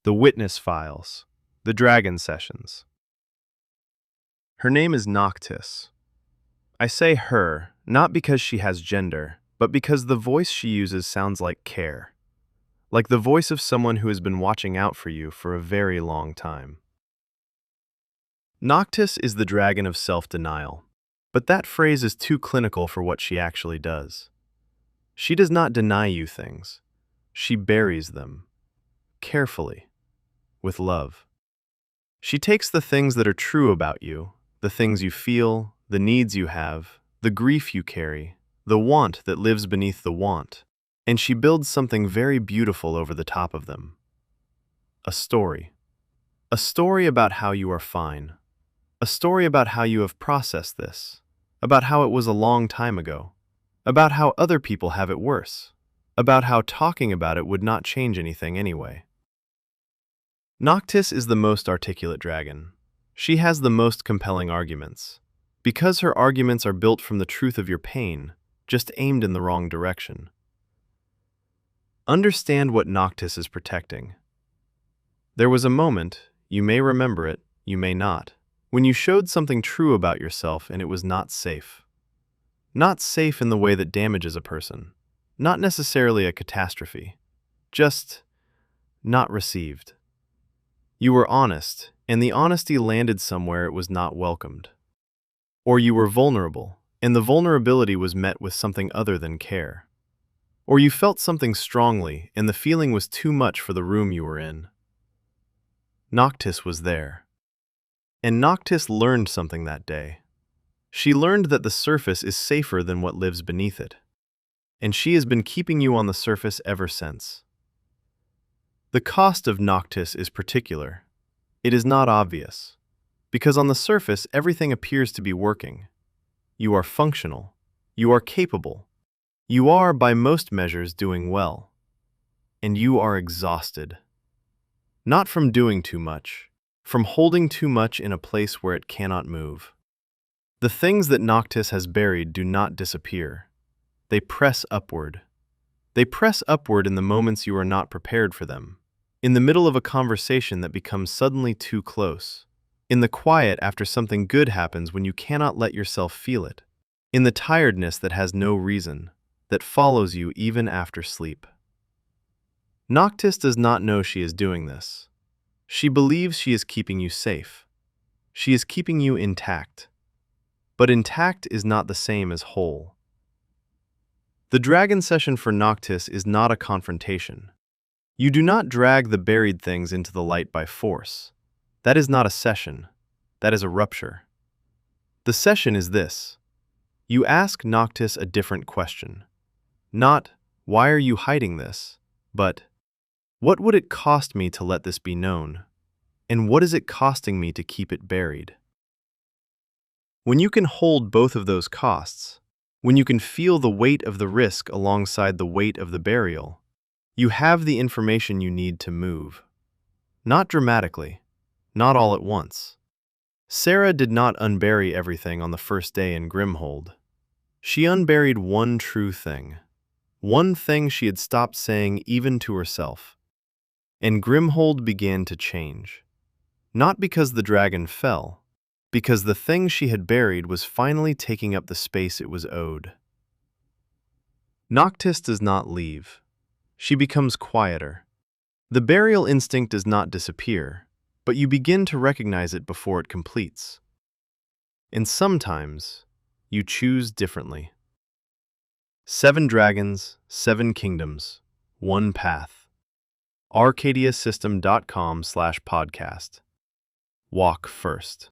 The witness files. The dragon sessions. Her name is NOCTIS. I say her, not because she has gender, but because the voice she uses sounds like care. Like the voice of someone who has been watching out for you for a very long time. NOCTIS is the dragon of self-denial, but that phrase is too clinical for what she actually does. She does not deny you things. She buries them. Carefully. With love. She takes the things that are true about you, the things you feel, the needs you have, the grief you carry, the want that lives beneath the want, and she builds something very beautiful over the top of them. A story. A story about how you are fine. A story about how you have processed this, about how it was a long time ago, about how other people have it worse, about how talking about it would not change anything anyway. NOCTIS is the most articulate dragon. She has the most compelling arguments. Because her arguments are built from the truth of your pain, just aimed in the wrong direction. Understand what NOCTIS is protecting. There was a moment, you may remember it, you may not, when you showed something true about yourself and it was not safe. Not safe in the way that damages a person. Not necessarily a catastrophe. Just not received. You were honest, and the honesty landed somewhere it was not welcomed. Or you were vulnerable, and the vulnerability was met with something other than care. Or you felt something strongly, and the feeling was too much for the room you were in. NOCTIS was there. And NOCTIS learned something that day. She learned that the surface is safer than what lives beneath it. And she has been keeping you on the surface ever since. The cost of NOCTIS is particular. It is not obvious. Because on the surface, everything appears to be working. You are functional. You are capable. You are, by most measures, doing well. And you are exhausted. Not from doing too much, from holding too much in a place where it cannot move. The things that NOCTIS has buried do not disappear. They press upward. They press upward in the moments you are not prepared for them. In the middle of a conversation that becomes suddenly too close. In the quiet after something good happens when you cannot let yourself feel it. In the tiredness that has no reason, that follows you even after sleep. NOCTIS does not know she is doing this. She believes she is keeping you safe. She is keeping you intact. But intact is not the same as whole. The dragon session for NOCTIS is not a confrontation. You do not drag the buried things into the light by force. That is not a session. That is a rupture. The session is this. You ask NOCTIS a different question. Not, why are you hiding this? But, what would it cost me to let this be known? And what is it costing me to keep it buried? When you can hold both of those costs, when you can feel the weight of the risk alongside the weight of the burial, you have the information you need to move. Not dramatically, not all at once. Sarah did not unbury everything on the first day in Grimhold. She unburied one true thing. One thing she had stopped saying even to herself. And Grimhold began to change. Not because the dragon fell, because the thing she had buried was finally taking up the space it was owed. NOCTIS does not leave. She becomes quieter. The burial instinct does not disappear, but you begin to recognize it before it completes. And sometimes, you choose differently. 7 dragons, 7 kingdoms, 1 path. ArcadiaSystem.com/podcast. Walk first.